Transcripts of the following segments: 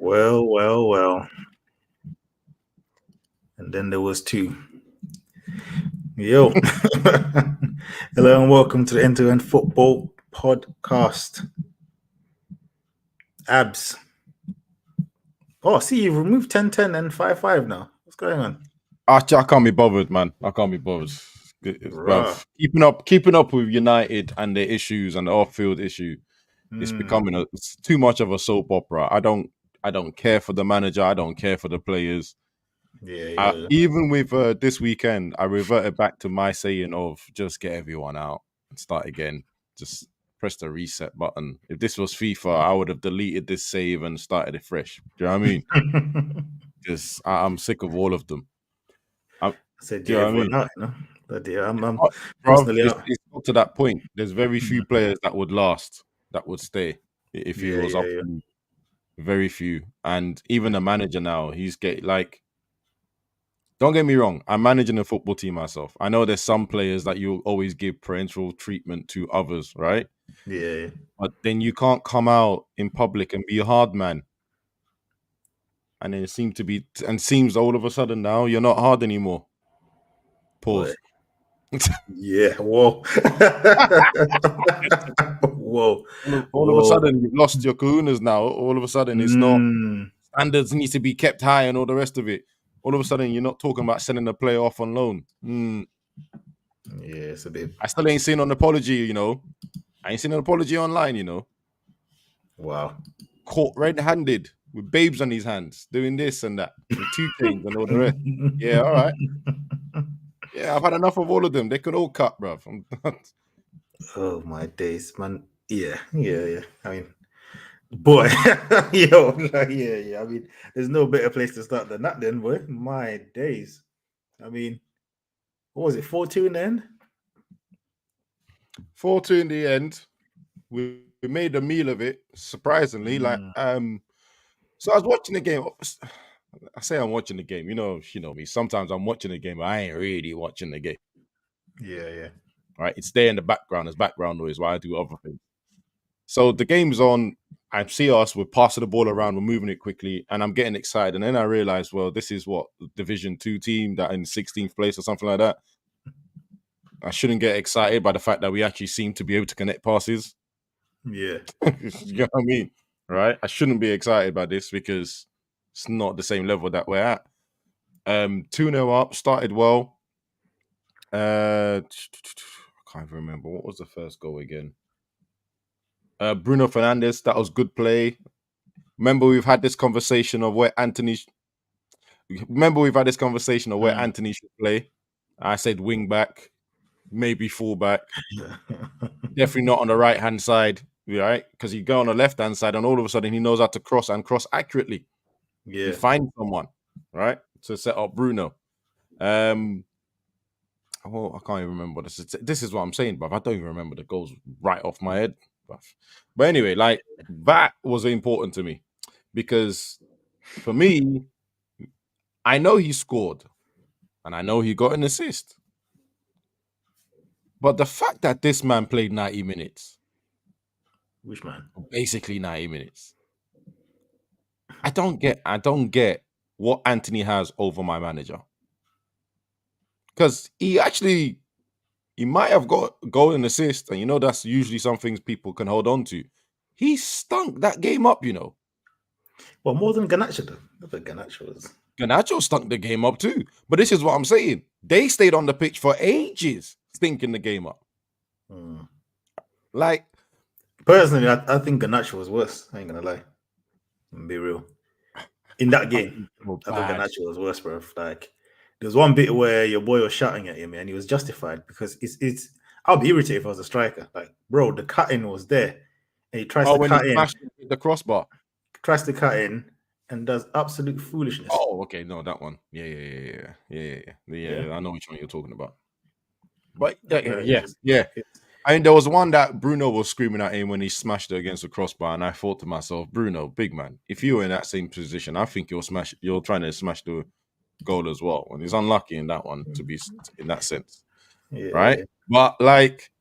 Well. And then there was two. Yo. Hello and welcome to the End-to-End Football Podcast. Abs. Oh, see, you've removed 10-10 and 5-5 now. What's going on? I can't be bothered, man. I can't be bothered. Bruv, keeping up with United and their issues and the off-field issue, it's becoming it's too much of a soap opera. I don't care for the manager. I don't care for the players. Yeah. Even with this weekend, I reverted back to my saying of just get everyone out and start again. Just press the reset button. If this was FIFA, I would have deleted this save and started it fresh. Do you know what I mean? Because I'm sick of all of them. I said, yeah, everyone out, you know? But yeah, I'm personally out. It's got to that point. There's very few players that would last, that would stay if he was up. Very few. And even the manager now, he's don't get me wrong, I'm managing a football team myself. I know there's some players that you always give preferential treatment to others, right? Yeah. But then you can't come out in public and be a hard man. And then it seems all of a sudden now you're not hard anymore. Pause. Yeah, whoa. Whoa. All of a sudden you've lost your kahunas now. All of a sudden it's not standards need to be kept high and all the rest of it. All of a sudden you're not talking about sending a player off on loan. Yeah, it's a bit. I still ain't seen an apology, you know. I ain't seen an apology online, you know. Wow. Caught red-handed with babes on his hands, doing this and that, with 2 chains and all the rest. Yeah, all right. Yeah, I've had enough of all of them. They could all cut, bruv. Oh my days, man. Yeah. I mean, boy, yo, yeah. I mean, there's no better place to start than that, then, boy. My days. I mean, what was it? 4-2 in the end. 4-2 in the end. We made a meal of it, surprisingly. So I was watching the game. I say I'm watching the game. You know me. Sometimes I'm watching the game, but I ain't really watching the game. Yeah. Right? It's there in the background as background noise while I do other things. So the game's on. I see us. We're passing the ball around. We're moving it quickly, and I'm getting excited. And then I realize, well, this is what the Division 2 team that in 16th place or something like that. I shouldn't get excited by the fact that we actually seem to be able to connect passes. Yeah. You know what I mean? Right? I shouldn't be excited by this because it's not the same level that we're at. 2-0 up, started well. I can't even remember. What was the first goal again? Bruno Fernandes, that was good play. Remember, we've had this conversation of where Anthony should play. I said wing back, maybe full back. Definitely not on the right hand side, right? Because you go on the left hand side, and all of a sudden he knows how to cross accurately. Yeah, you find someone, right, to set up Bruno. I can't even remember this is what I'm saying, but I don't even remember the goals right off my head. But anyway, like that was important to me because for me, I know he scored and I know he got an assist. But the fact that this man played 90 minutes. Which man? Basically 90 minutes. I don't get what Anthony has over my manager. Because he might have got goal and assist, and you know that's usually some things people can hold on to. He stunk that game up, you know. Well, more than Garnacho, though. I think Garnacho stunk the game up too. But this is what I'm saying. They stayed on the pitch for ages, stinking the game up. Like, personally, I think Garnacho was worse. I ain't gonna lie. Be real. In that game, I think Garnacho was worse, bro. Like, there's one bit where your boy was shouting at him, and he was justified because it's. I'll be irritated if I was a striker. Like, bro, the cutting was there, and he tries to cut in the crossbar. Tries to cut in and does absolute foolishness. Oh, okay, no, that one. Yeah. I know which one you're talking about. But yeah. I mean, there was one that Bruno was screaming at him when he smashed it against the crossbar, and I thought to myself, Bruno, big man, if you were in that same position, I think you're trying to smash the goal as well. And he's unlucky in that one to be in that sense, right? Yeah. But like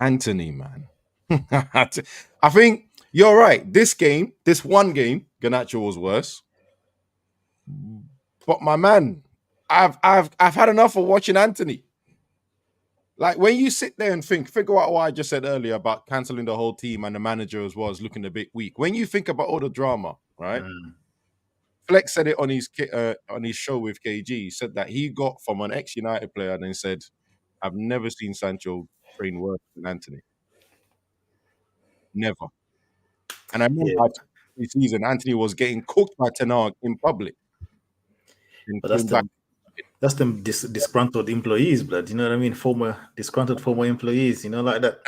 Anthony, man, I think You're right. This one game, Garnacho was worse. But my man, I've had enough of watching Anthony. Like when you sit there and figure out what I just said earlier about cancelling the whole team and the manager as well as looking a bit weak. When you think about all the drama, right? Flex said it on his show with KG. He said that he got from an ex-United player and then said, "I've never seen Sancho train worse than Anthony. Never." And I remember this season, Anthony was getting cooked by Ten Hag in public. But that's them disgruntled employees, blood. You know what I mean? Disgruntled former employees. You know, like that.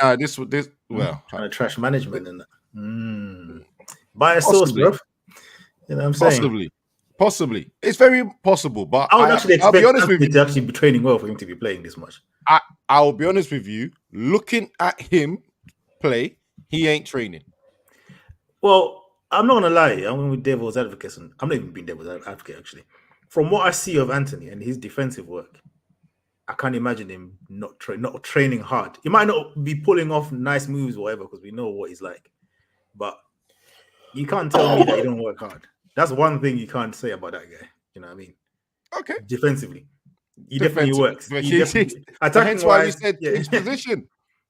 Well, trying to trash management and that. Buy a source, bro. You know what I'm saying? Possibly, it's very possible. But I would actually expect Anthony to actually be training well for him to be playing this much. I'll be honest with you. Looking at him play, he ain't training. Well, I'm not gonna lie. I'm gonna be devil's advocate. I'm not even being devil's advocate actually. From what I see of Anthony and his defensive work, I can't imagine him not training hard. He might not be pulling off nice moves or whatever because we know what he's like. But you can't tell me that he don't work hard. That's one thing you can't say about that guy. You know what I mean? Okay. Defensively, he definitely works. That's why we said change position.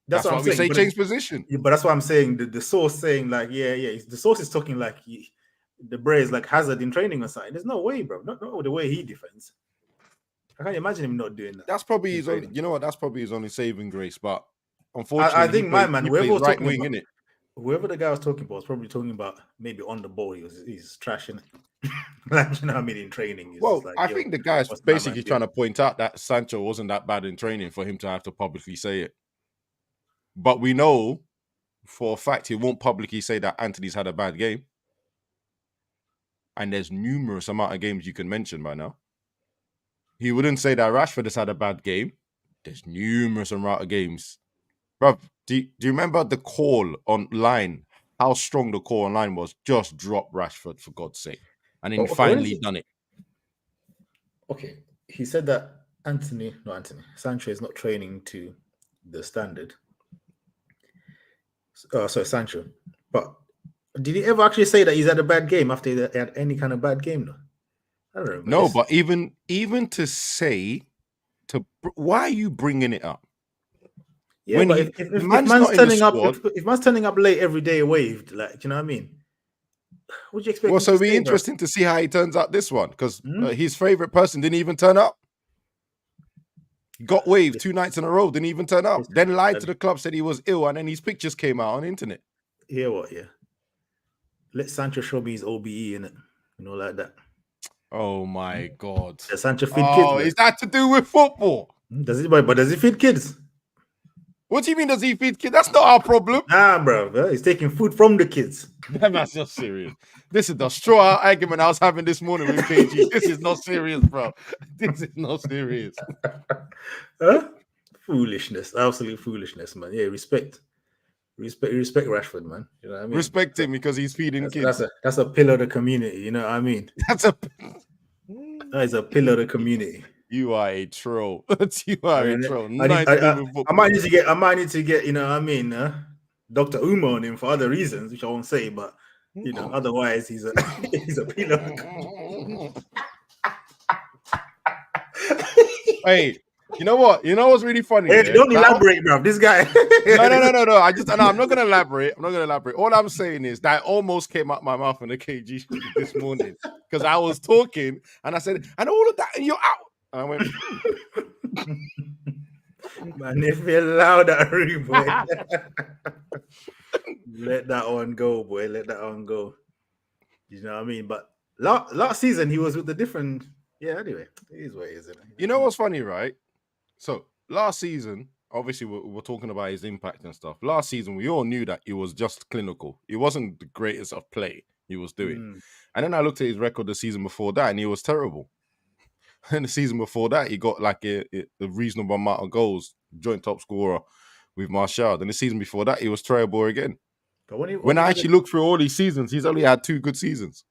That's what I'm saying. We say change position. But that's what I'm saying. The source saying like, the source is talking like the Bray is like Hazard in training or something. There's no way, bro. Not the way he defends. I can't imagine him not doing that. That's probably his only. You know what? That's probably his only saving grace. But unfortunately, I think whoever was right wing, innit? Whoever the guy was talking about was probably talking about maybe on the ball. He's trashing it. Like, you know what I mean, in training. Well, like, I think the guy's basically trying to point out that Sancho wasn't that bad in training for him to have to publicly say it. But we know for a fact he won't publicly say that Anthony's had a bad game. And there's numerous amount of games you can mention by now. He wouldn't say that Rashford has had a bad game. There's numerous amount of games. Bro, do you remember the call online? How strong the call online was? Just drop Rashford, for God's sake. And then finally done it. Okay. He said that Sancho is not training to the standard. Sancho. But did he ever actually say that he's had a bad game after he had any kind of bad game? I don't know. No, but even to say, why are you bringing it up? Yeah, when but if man's turning up late every day waved, like, you know what I mean? What do you expect? Well, so it'll be interesting to see how he turns out this one, because his favorite person didn't even turn up. Got waved 2 nights in a row, didn't even turn up. Then lied to the club, said he was ill, and then his pictures came out on the internet. Hear what? Yeah. Let Sancho show me his OBE in it, you know, like that. Oh my God! Does Sancho feed kids? Oh, is that to do with football? Does he? But does he feed kids? What do you mean? Does he feed kids? That's not our problem. Nah, bro. He's taking food from the kids. That's not serious. This is the straw argument I was having this morning with KG. This is not serious, bro. This is not serious. Huh? Foolishness, absolute foolishness, man. Yeah, respect Rashford, man. You know what I mean? Respect him because he's feeding kids. That's a pillar of the community. You know what I mean? That is a pillar of the community. You are a troll. You are a troll. I might need to get. You know what I mean? Dr. Uma on him for other reasons, which I won't say, but you know, otherwise he's a pillar. Hey. You know what? You know what's really funny? Hey, don't elaborate, bro. This guy. No. I'm not gonna elaborate. All I'm saying is that almost came out my mouth on the KG this morning because I was talking and I said, and all of that, and you're out. And I went, man, if you allow that, boy, let that one go, boy. Let that one go. You know what I mean? But last season he was with the different. Yeah. Anyway, it is what it is. You know what's funny, right? So last season, obviously we're talking about his impact and stuff. Last season, we all knew that he was just clinical. He wasn't the greatest of play he was doing. And then I looked at his record the season before that, and he was terrible. And the season before that, he got like a reasonable amount of goals, joint top scorer with Martial. And the season before that, he was terrible again. But when I actually look through all these seasons, he's only had 2 good seasons.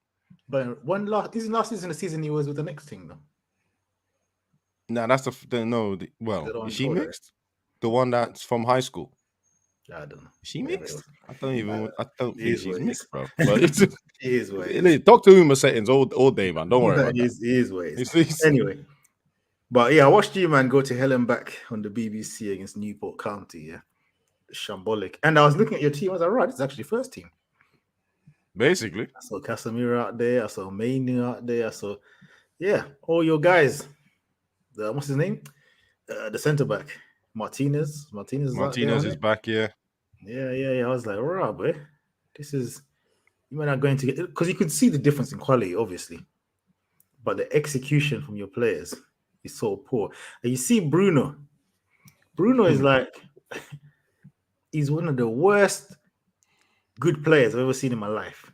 But last season, the season he was with the next team, though. No, that's is she mixed? The one that's from high school. I don't know. Is she Whatever it mixed? was. I don't even. I don't It think is she's what it is. mixed, bro. But it's It is what it is. Doctor Uma settings all day, man. Don't worry about It that. is what it is. It's- Anyway, but yeah, I watched you, man, go to hell and back on the BBC against Newport County. Yeah, shambolic. And I was looking at your team. I was like, right, it's actually first team. basically. I saw Casemiro out there. I saw Mainu out there. I saw, yeah, all your guys. What's his name? The centre back, Martinez. Martinez is out there. Martinez is back here. Yeah. I was like, right, boy, this is, you might not going to get, because you could see the difference in quality, obviously, but the execution from your players is so poor. And you see Bruno. Bruno is like, he's one of the worst good players I've ever seen in my life.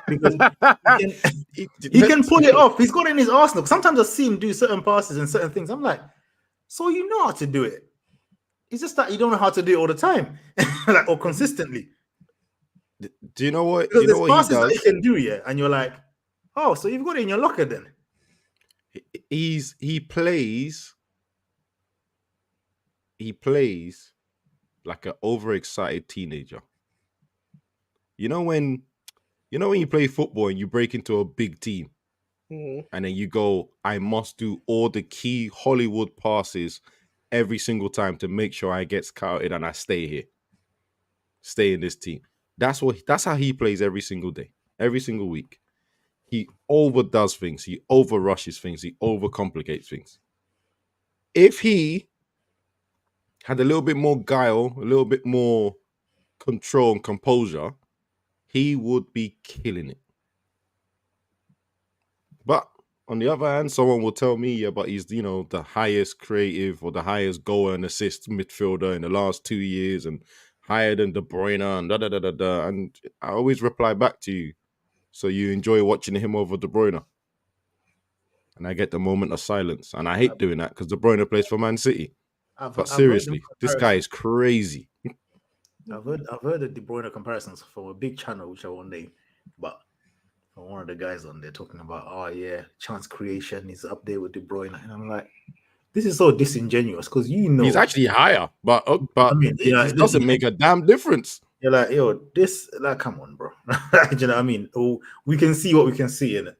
Because he can pull it off. He's got it in his arsenal. Sometimes I see him do certain passes and certain things. I'm like, so you know how to do it. It's just that you don't know how to do it all the time, like, or consistently. Do you know what? Because You know there's what passes he does? that he can do, yeah, and you're like, oh, so you've got it in your locker then. He plays like an overexcited teenager. You know when you play football and you break into a big team, and then you go, I must do all the key Hollywood passes every single time to make sure I get scouted and I stay here, stay in this team. That's how he plays every single day, every single week. He overdoes things, he overrushes things, he overcomplicates things. If he had a little bit more guile, a little bit more control and composure, he would be killing it. But on the other hand, someone will tell me, yeah, but he's, the highest creative or the highest goal and assist midfielder in the last 2 years and higher than De Bruyne and da da da da da. And I always reply back to you, so you enjoy watching him over De Bruyne. And I get the moment of silence. And I hate doing that because De Bruyne plays for Man City. But seriously, this guy is crazy. I've heard the De Bruyne comparisons from a big channel, which I won't name, but from one of the guys on there talking about, oh yeah, chance creation is up there with De Bruyne, and I'm like, this is so disingenuous because he's actually higher, but I mean, it doesn't make a damn difference. You're like, yo, this, like, come on, bro. Do you know what I mean? Oh, we can see what we can see in it.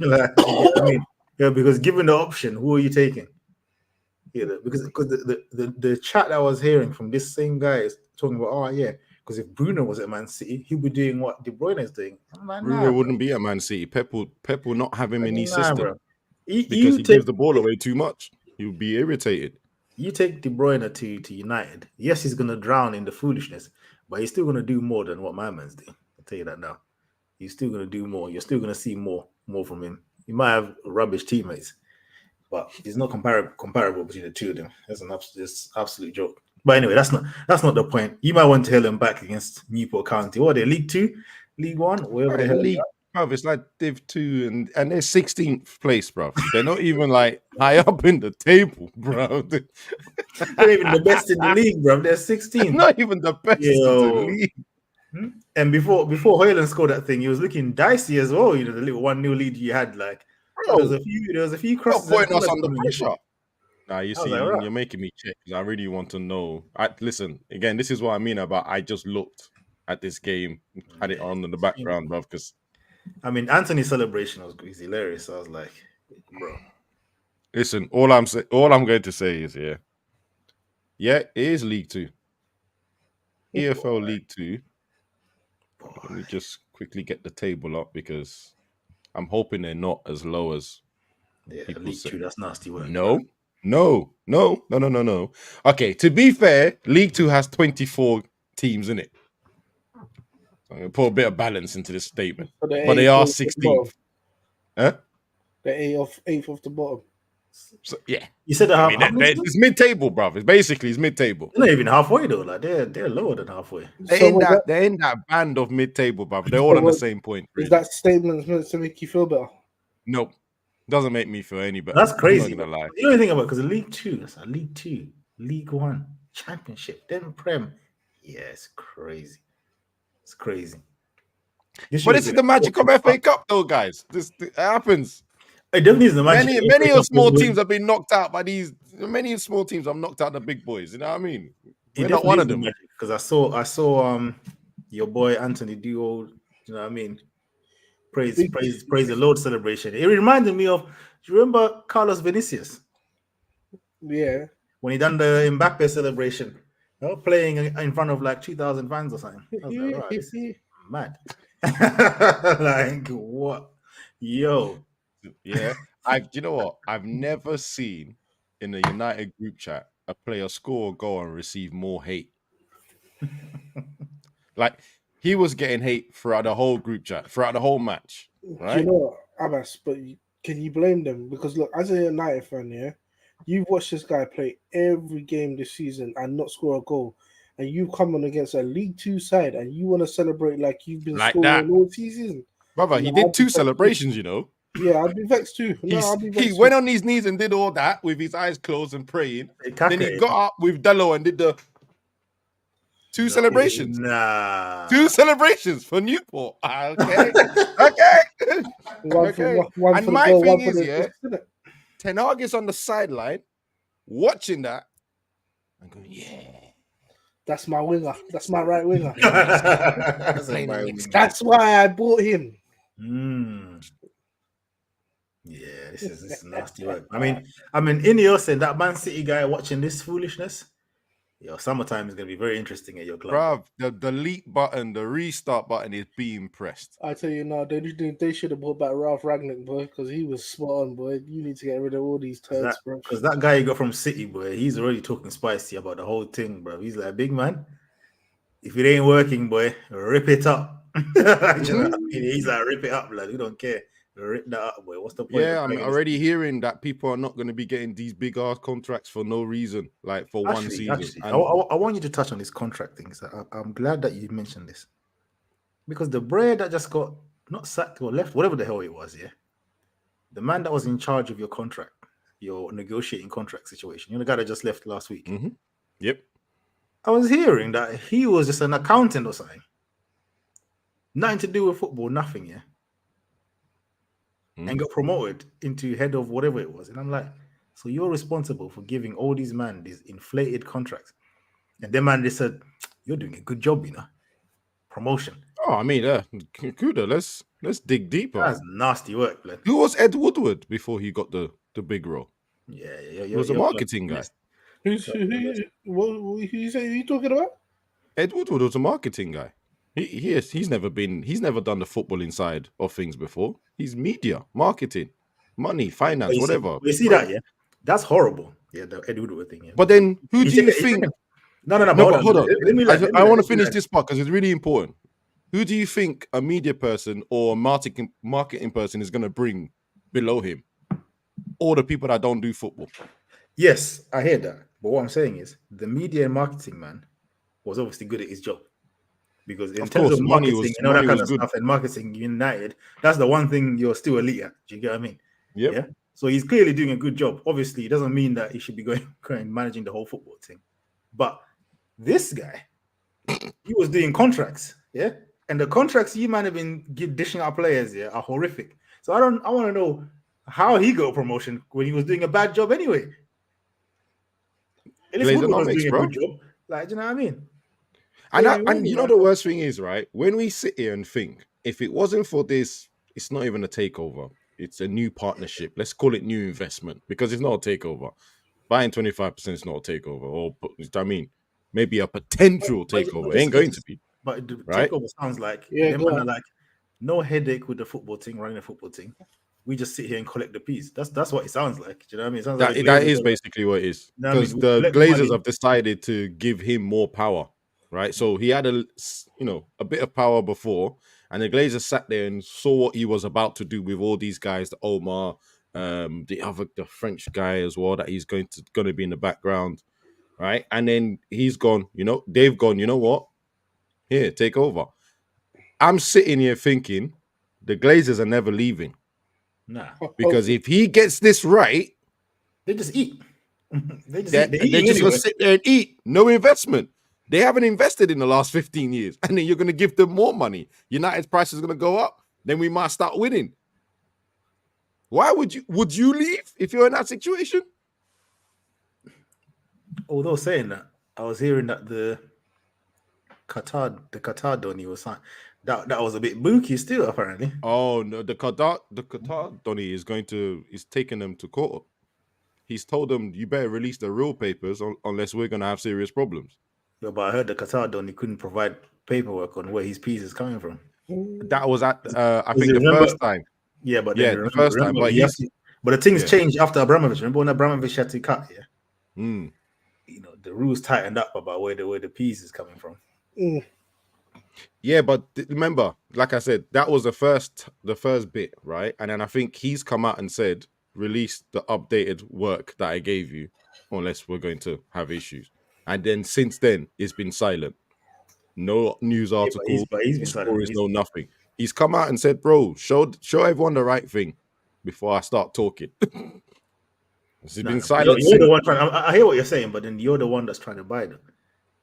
Like, I mean, yeah, because given the option, who are you taking? Yeah, because the chat that I was hearing from this same guy is talking about, oh yeah, because if Bruno was at Man City, he'd be doing what De Bruyne is doing. I'm like, Bruno wouldn't be at Man City. Pep will not have him in his system, bro. because he gives the ball away too much. He would be irritated. You take De Bruyne to United. Yes, he's gonna drown in the foolishness, but he's still gonna do more than what my man's doing. I'll tell you that now. He's still gonna do more. You're still gonna see more from him. He might have rubbish teammates, but it's not comparable between the two of them. That's an absolute joke. But anyway, that's not the point. You might want to hell him back against Newport County. What are they, League 2, League 1, wherever the hell. League, bro, it's like Div 2 and they're 16th place, bro. They're not even like high up in the table, bro. They're even the best in the league, bro. They're 16th. Not even the best in the league. And before Hoyland scored that thing, he was looking dicey as well. The little 1-0 lead you had, like, bro, there was a few crosses. Putting us under pressure. Nah, you see, you're making me check because I really want to know. Listen, again, this is what I mean about I just looked at this game, had it on in the background, bro. Because I mean, Anthony's celebration was hilarious. I was like, bro. Listen, all I'm going to say is, yeah, it is League 2, EFL League 2. Let me just quickly get the table up because I'm hoping they're not as low as people League say. 2, that's nasty work. No. Okay, to be fair, League 2 has 24 teams in it. So I'm going to put a bit of balance into this statement. But they are 16th. Huh? The 8th off the bottom. So, yeah. You said that it's mid-table, bruv. It's mid-table. They're not even halfway, though. Like, they're lower than halfway. They're in that band of mid-table, bruv. They're all on the same point. Really. Is that statement meant to make you feel better? Nope. Doesn't make me feel any better. That's crazy. I'm not gonna lie. You don't think about it, because League 2, that's a League 2, League 1, Championship, then Prem. Yeah, it's crazy. It's crazy. But this is the magic of FA Cup, though, guys. This happens. It definitely is the magic. Many of small teams have been knocked out by these. Many small teams have knocked out the big boys. You know what I mean? We're not one of them. because I saw your boy Anthony do all, you know what I mean? Praise the Lord celebration. It reminded me of, do you remember Carlos Vinicius? Yeah. When he done the Mbappe celebration, playing in front of like 2,000 fans or something. I was like, right, this is mad. Like, what? Yo. Yeah. You know what? I've never seen in the United group chat a player score a goal and receive more hate. Like, he was getting hate throughout the whole group chat, throughout the whole match. Right? Do you know what, Abbas? But can you blame them? Because look, as a United fan, yeah, you've watched this guy play every game this season and not score a goal, and you've come on against a League Two side and you want to celebrate like you've been Like scoring that. all season. Brother, he did 2 celebrations, you know. Yeah, I'd be vexed too. No, I'd be vexed he went on his knees and did all that with his eyes closed and praying. Then he got up with Delo and did the 2 celebrations. Nah. 2 celebrations for Newport. Okay. Okay. And my thing is, yeah, Ten Hag is on the sideline watching that and going, yeah. That's my winger. That's my right winger. That's why I bought him. Yeah, this is nasty work. I mean, Ineos and that Man City guy watching this foolishness. Yo, summertime is gonna be very interesting at your club. Bruv, the delete button, the restart button is being pressed. I tell you now, they should have brought back Ralph Ragnick, boy, because he was spot on, boy. You need to get rid of all these turds, bro. Because that guy you got from City, boy, he's already talking spicy about the whole thing, bro. He's like, big man, if it ain't working, boy, rip it up. You know what I mean? He's like, rip it up, lad. We don't care. Rip that up, boy. What's the point? Yeah, I'm already hearing that people are not going to be getting these big ass contracts for no reason, like for one season. Actually, I want you to touch on this contract thing. So I'm glad that you mentioned this, because the bread that just got not sacked or left, whatever the hell it was, yeah, the man that was in charge of your contract, your negotiating contract situation, you know, the guy that just left last week. Mm-hmm. Yep. I was hearing that he was just an accountant or something, nothing to do with football, nothing, yeah. And got promoted into head of whatever it was. And I'm like, so you're responsible for giving all these men these inflated contracts. And then man, they said, you're doing a good job, you know. Promotion. Oh, I mean, Kuda, let's dig deeper. That's nasty work, blood. Who was Ed Woodward before he got the big role? Yeah. He was a marketing guy. Who you say you talking about? Ed Woodward was a marketing guy. He's never done the footballing side of things before. He's media, marketing, money, finance, whatever. You see that, yeah? That's horrible. Yeah, the Ed Woodward thing. Yeah. But then who do you think? No, hold on. I want to finish this part because it's really important. Who do you think a media person or a marketing person is going to bring below him? All the people that don't do football. Yes, I hear that. But what I'm saying is the media and marketing man was obviously good at his job. Because in terms of marketing and all that kind of stuff and marketing United, that's the one thing you're still elite at. Do you get what I mean? Yep. Yeah. So he's clearly doing a good job. Obviously, it doesn't mean that he should be going managing the whole football thing. But this guy, he was doing contracts, yeah? And the contracts you might have been dishing out players, yeah, are horrific. So I want to know how he got a promotion when he was doing a bad job anyway. At least Woodward was doing a good job. Like, do you know what I mean? And you know the worst thing is, right? When we sit here and think, if it wasn't for this, it's not even a takeover. It's a new partnership. Let's call it new investment because it's not a takeover. Buying 25% is not a takeover. Or, I mean, maybe a potential takeover. It ain't going to be. But the right? takeover sounds like, like no headache with the football team, running the football team. We just sit here and collect the piece. That's what it sounds like. Do you know what I mean? It sounds like that is basically what it is. Because the Glazers have decided to give him more power. Right, so he had a bit of power before, and the Glazers sat there and saw what he was about to do with all these guys, the Omar, the French guy as well, that he's going to be in the background, right? And then he's gone. They've gone. You know what? Here, take over. I'm sitting here thinking the Glazers are never leaving. Nah, because if he gets this right, they just eat. They're just gonna sit there and eat. No investment. They haven't invested in the last 15 years, and then you're going to give them more money. United's price is going to go up. Then we might start winning. Why would you leave if you're in that situation? Although saying that, I was hearing that the Qatar Donny was signed. That was a bit booky still, apparently. Oh no, the Qatar Donny is taking them to court. He's told them you better release the real papers unless we're gonna have serious problems. Yeah, but I heard the Qatar Donny couldn't provide paperwork on where his piece is coming from. That was at I think the first time. Yeah, but then the first time. But but the things changed after Abramovich. Remember when Abramovich had to cut? Yeah. Mm. You know, the rules tightened up about where the piece is coming from. Yeah, but remember, like I said, that was the first bit, right? And then I think he's come out and said, release the updated work that I gave you, unless we're going to have issues. And then since then, it's been silent. No news articles, but he's been stories, silent. no nothing. He's come out and said, bro, show everyone the right thing before I start talking. He's been silent. You're the one trying. I hear what you're saying, but then you're the one that's trying to buy them.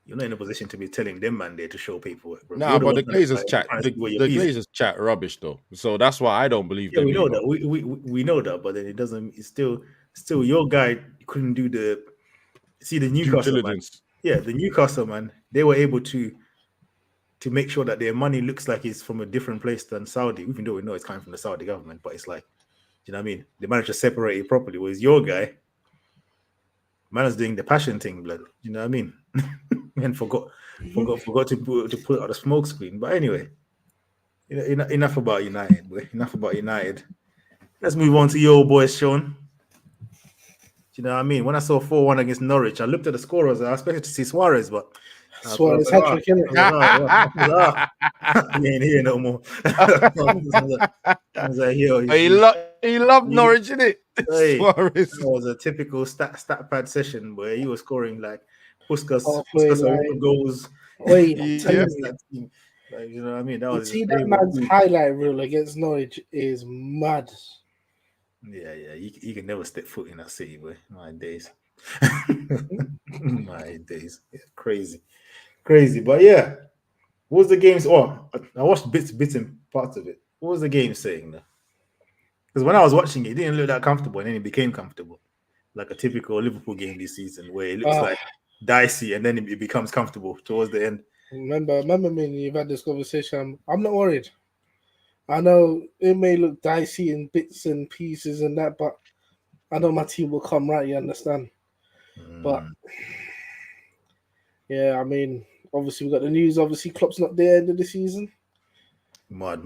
You're not in a position to be telling them man there to show paperwork. Bro. Nah, but the Glazers chat. The Glazers chat rubbish though, so that's why I don't believe them. We know that. We know that, but then it doesn't. It's still your guy couldn't do the Newcastle man. Yeah, the Newcastle man. They were able to make sure that their money looks like it's from a different place than Saudi, even though we know it's coming from the Saudi government. But it's like, you know what I mean? They managed to separate it properly. Whereas your guy, man, is doing the passion thing, blood. You know what I mean? And forgot to put out a smoke screen. But anyway, enough about United, boy. Enough about United. Let's move on to your boys, Sean. You know what I mean? When I saw 4-1 against Norwich, I looked at the scorers. I expected to see Suarez, but Suarez had trick in it. He ain't here no more. He loved Norwich, innit? Suarez. That was a typical stat pad session where he was scoring like Puskas goals. Wait, like, you know what I mean? You see that man's highlight reel against Norwich is mad. Yeah, he can never step foot in that city, boy. My days. My days. Yeah, crazy. But yeah, what was the game? Oh, I watched bits and parts of it. What was the game saying though? Because when I was watching it didn't look that comfortable, and then it became comfortable, like a typical Liverpool game this season, where it looks like dicey, and then it becomes comfortable towards the end. Remember me and you've had this conversation. I'm not worried. I know it may look dicey in bits and pieces and that, but I know my team will come right. You understand? But yeah, I mean, obviously we got the news. Obviously, Klopp's not there end of the season. Mad.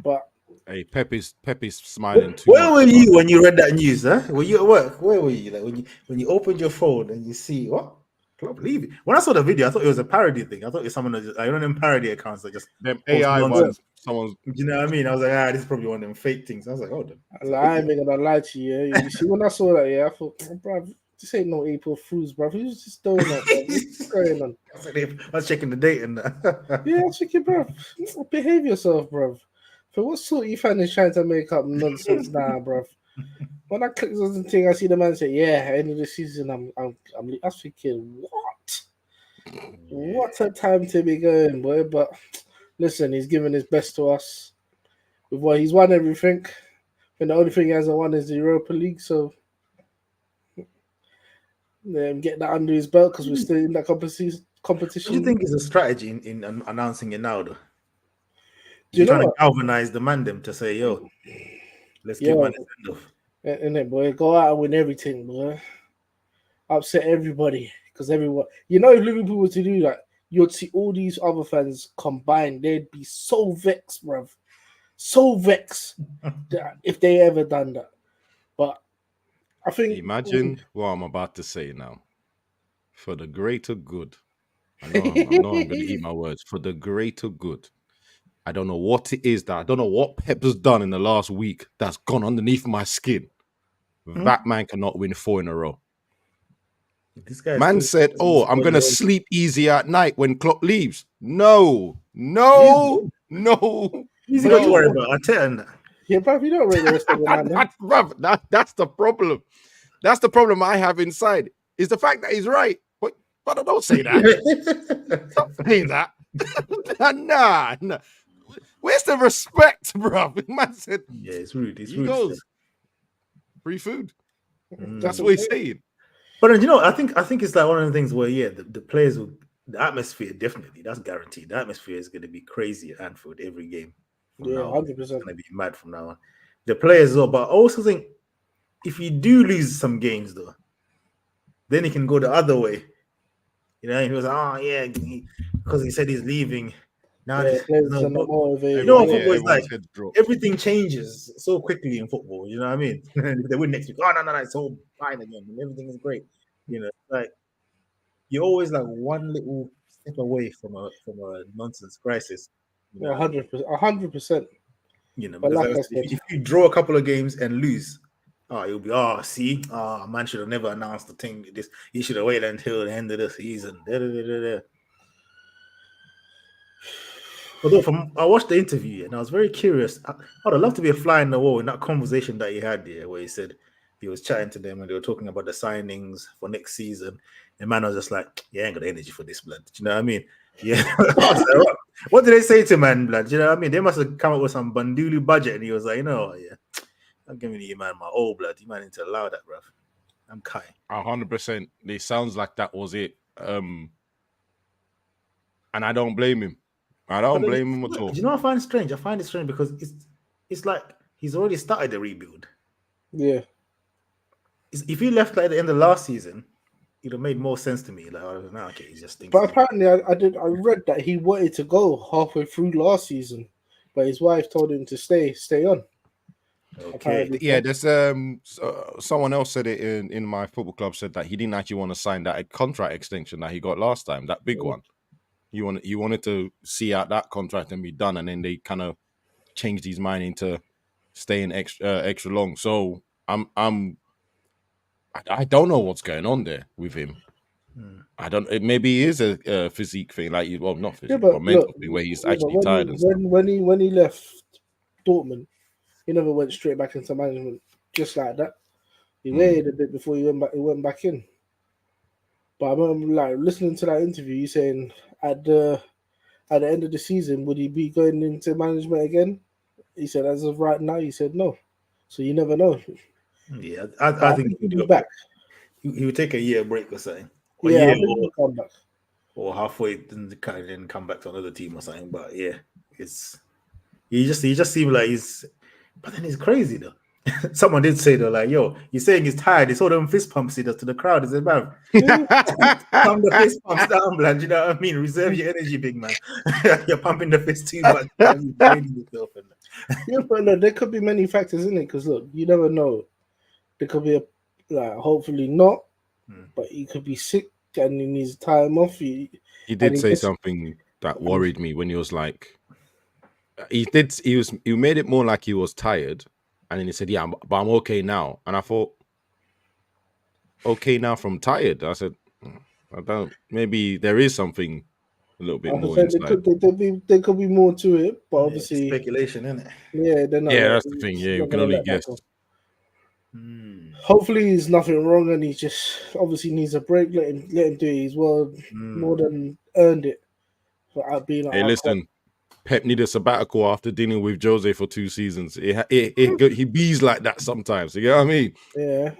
But hey, Pep is smiling too. Where were you when you read that news? Huh? Were you at work? Where were you? Like when you opened your phone and you see what? Klopp leaving. When I saw the video, I thought it was a parody thing. I thought it was someone that just, I them parody accounts that just them AI ones. Someone's. You know what I mean? I was like, this is probably one of them fake things. I was like, hold on. I ain't gonna lie to you. You see, when I saw that, I thought, bro, this ain't no April Fools, bro. Who's just doing that? What's going on? I was checking the date and that. Yeah, check it, bro. Behave yourself, bro. For what sort you fan is trying to make up nonsense now, bro? When I click on the thing, I see the man say, "Yeah, end of the season, I'm thinking, what? Yeah. What a time to be going, boy!" But listen, he's given his best to us. With what he's won everything, and the only thing he hasn't won is the Europa League. So get that under his belt because we're still in that competition. What do you think is a strategy in announcing it now, though? You're trying to galvanize the mandem to say, "Yo, let's give man his end off." Innit, boy? Go out and win everything, boy. Upset everybody. Because everyone... You know, if Liverpool were to do that, you'd see all these other fans combined. They'd be so vexed, bruv. So vexed if they ever done that. But I think... Imagine what I'm about to say now. For the greater good. I know I'm going to eat my words. For the greater good. I don't know what it is that I don't know what Pep has done in the last week that's gone underneath my skin. That man cannot win 4 in a row. This guy man said, "Oh, I'm gonna sleep easy at night when Klopp leaves." No. Easy what you worry about. I tell you. Yeah, bro, you don't rate the rest of the man. That's the problem. That's the problem I have inside. Is the fact that he's right. But don't say that. Don't say that. Nah. Where's the respect, bro? Man said, "Yeah, it's rude." He goes, free food. That's what he's saying. But you know, I think it's like one of the things where the players will the atmosphere, definitely, that's guaranteed. The atmosphere is going to be crazy at Anfield every game from now on. 100%. It's going to be mad from now on. The players as well, but I also think if you do lose some games, though, then it can go the other way. He was like, because he said he's leaving. Now Yeah, players no, are not motivated. football is like dropped. Everything changes so quickly in football. You know what I mean? If they win next week, no, it's all fine again, and everything is great. Like you're always like one little step away from a nonsense crisis. 100%. 100%. But But like I said, if you draw a couple of games and lose, you'll be man should have never announced the thing. He should have waited until the end of the season. Although I watched the interview and I was very curious. I'd love to be a fly in the wall in that conversation that he had there, where he said he was chatting to them and they were talking about the signings for next season. And man was just like, "Yeah, I ain't got the energy for this, blood." Do you know what I mean? Yeah. What did they say to man, blood? Do you know what I mean? They must have come up with some bandulu budget, and he was like, I'm giving you, man, my old blood. You might need to allow that, bruv. I'm kind. 100%. It sounds like that was it. And I don't blame him. I don't blame him at all. Do you know what I find it strange? I find it strange because it's like he's already started the rebuild. Yeah. If he left like at the end of last season, it would have made more sense to me. Like, okay, he's just thinking. But apparently, I read that he wanted to go halfway through last season, but his wife told him to stay on. Okay. Yeah, there's someone else said it in my football club, said that he didn't actually want to sign that contract extension that he got last time, that big one. He wanted to see out that contract and be done, and then they kind of changed his mind into staying extra long. So I don't know what's going on there with him. I don't. Maybe it is a physique thing, not physique, but mental thing, where he's actually tired. When he left Dortmund, he never went straight back into management just like that. He waited a bit before he went back in. But I remember like listening to that interview, you saying at the end of the season, would he be going into management again? He said, as of right now, he said no. So you never know. Yeah, I think he'll be back. He would take a year break or something. Yeah, he'll come back. Or halfway, then come back to another team or something. But yeah, he just seemed like he's. But then he's crazy though. Someone did say though, like, yo, he's saying he's tired. He saw them fist pumps he does to the crowd. He said, man, calm the fist pumps down, blood. You know what I mean? Reserve your energy, big man. You're pumping the fist too much. Yeah, but look, there could be many factors in it because look, you never know. There could be hopefully not, but he could be sick and he needs time off. He did say something that worried me when he was like, he made it more like he was tired. And then he said, yeah, but I'm okay now. And I thought, okay now from tired? I said, maybe there is something a little bit more inside. There could be more to it, but obviously... speculation, isn't it? Yeah, that's the thing. Yeah, you can only guess. Hopefully there's nothing wrong and he just obviously needs a break. Let him do it. He's more than earned it. Hey, listen. Pep need a sabbatical after dealing with Jose for 2 seasons. He bees like that sometimes. You know what I mean? Yeah.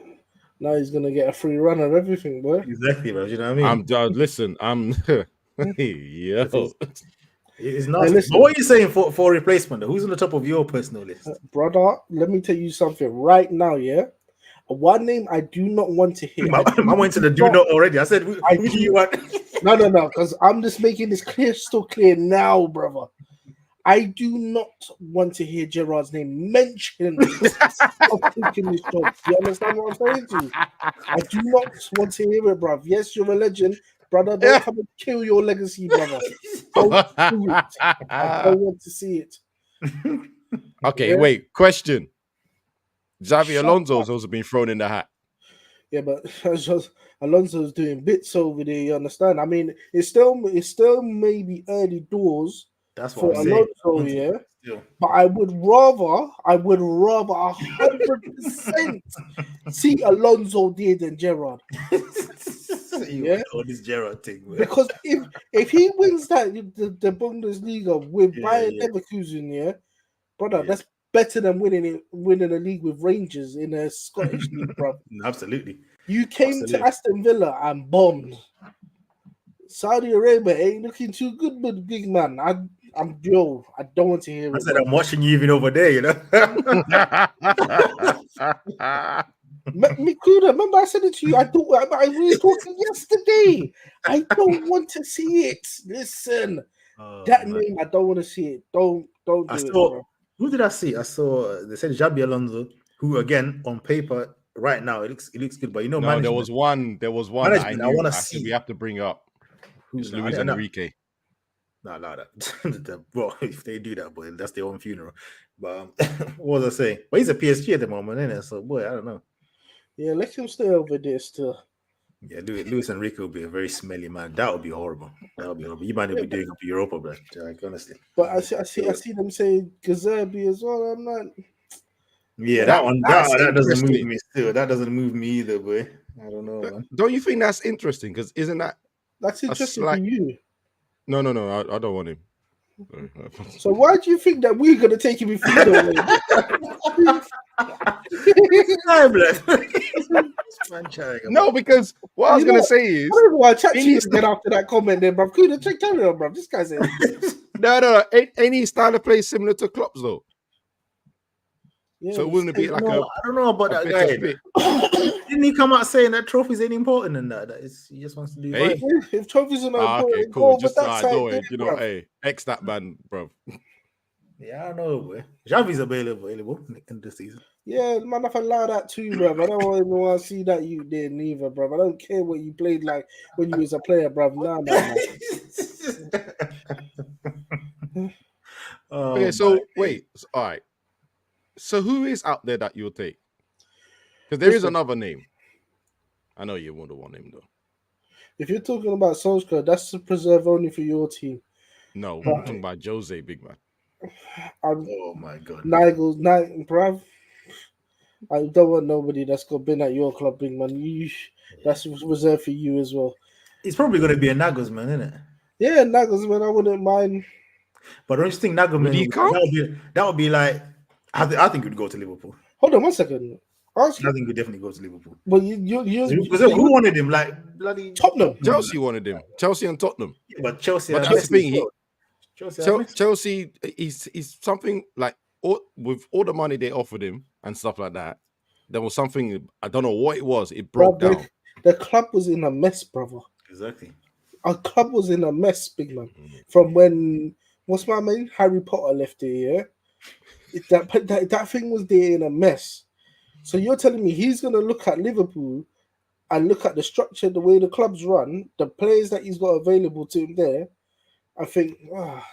Now he's gonna get a free run of everything, boy. Exactly, bro. You know what I mean? Yo. It's not. But what are you saying for replacement? Who's on the top of your personal list, brother? Let me tell you something right now. Yeah. One name I do not want to hear. I went to the do not already. I said, who do you want? No, because I'm just making this crystal clear now, brother. I do not want to hear Gerrard's name mentioned. Of taking this job. You understand what I'm saying to you? I do not want to hear it, bruv. Yes, you're a legend, brother. Don't come and kill your legacy, brother. Don't do it. I don't want to see it. Okay, wait. Question. Xavi Alonso's also been thrown in the hat. Yeah, but Alonso's doing bits over there. You understand? I mean, it's still maybe early doors. That's what for Alonso, yeah. But I would rather 100% see Alonso there than Gerrard. Yeah, all this Gerrard thing. Man. Because if he wins that the Bundesliga with Bayern Leverkusen, yeah, brother, that's better than winning a league with Rangers in a Scottish league, bro. Absolutely. You came to Aston Villa and bombed. Saudi Arabia ain't looking too good, but big man. I don't want to hear I it. said I'm watching you even over there, you know. Mikuda, remember I said it to you. We were talking yesterday. I don't want to see it. Listen, that name, I don't want to see it. Don't do it, bro. Who did I see? I saw they said Xabi Alonso, who again on paper right now it looks good, but you know, no, there was one that I knew. I said we have to bring up. Who's Luis Enrique? No, that. Well, if they do that, boy, that's their own funeral. But what was I saying? But he's a PSG at the moment, isn't it? So, boy, I don't know. Yeah, let him stay over there still. Yeah, Luis Enrique will be a very smelly man. That would be horrible. You might be doing up Europa, bro. Like, honestly. But I see them saying Gazerbi as well. I'm not. Yeah, that doesn't move me still. That doesn't move me either, boy. I don't know, man. Don't you think that's interesting? Because isn't that's interesting for you? No, I don't want him. So why do you think that we're gonna take him if you don't No, because what I was gonna say is I don't know why I chat to you again after that comment there, bro. Could check carry on, bro. This guy's no. Any style of play similar to Klopp's though. Yeah, so wouldn't it be like I don't know about that guy. Didn't he come out saying that trophies ain't important and that? He just wants to do. Hey? If trophies are not important, okay, cool. Just hey, X that man, bro. Yeah, I don't know, boy. Xavi's available in this season. Yeah, man, I've allowed that too, bro. I don't even want to see that you did neither, bro. I don't care what you played like when you was a player, bro. No. Okay, so wait, all right. So who is out there that you'll take? Because there is another name. I know you wouldn't want him though. If you're talking about Solskjaer, that's to preserve only for your team. No, we're talking about Jose, big man. Oh my god, bruv. I don't want nobody that's got been at your club, big man. That's reserved for you as well. It's probably going to be a Nagelsmann, isn't it? Yeah, Nagelsmann. I wouldn't mind. But don't you think Nagelsmann? That would be like. I think he'd go to Liverpool. Hold on 1 second. I think he'd definitely go to Liverpool. But who wanted him? Like bloody Tottenham. Chelsea wanted him. Chelsea and Tottenham. Yeah, but Chelsea. But that's the thing. Chelsea is something like with all the money they offered him and stuff like that. There was something, I don't know what it was. It broke down. The club was in a mess, brother. Exactly. Our club was in a mess, big man. From when what's my name? Harry Potter left there. Yeah. That thing was there in a mess. So you're telling me he's going to look at Liverpool and look at the structure, the way the club's run, the players that he's got available to him there, I think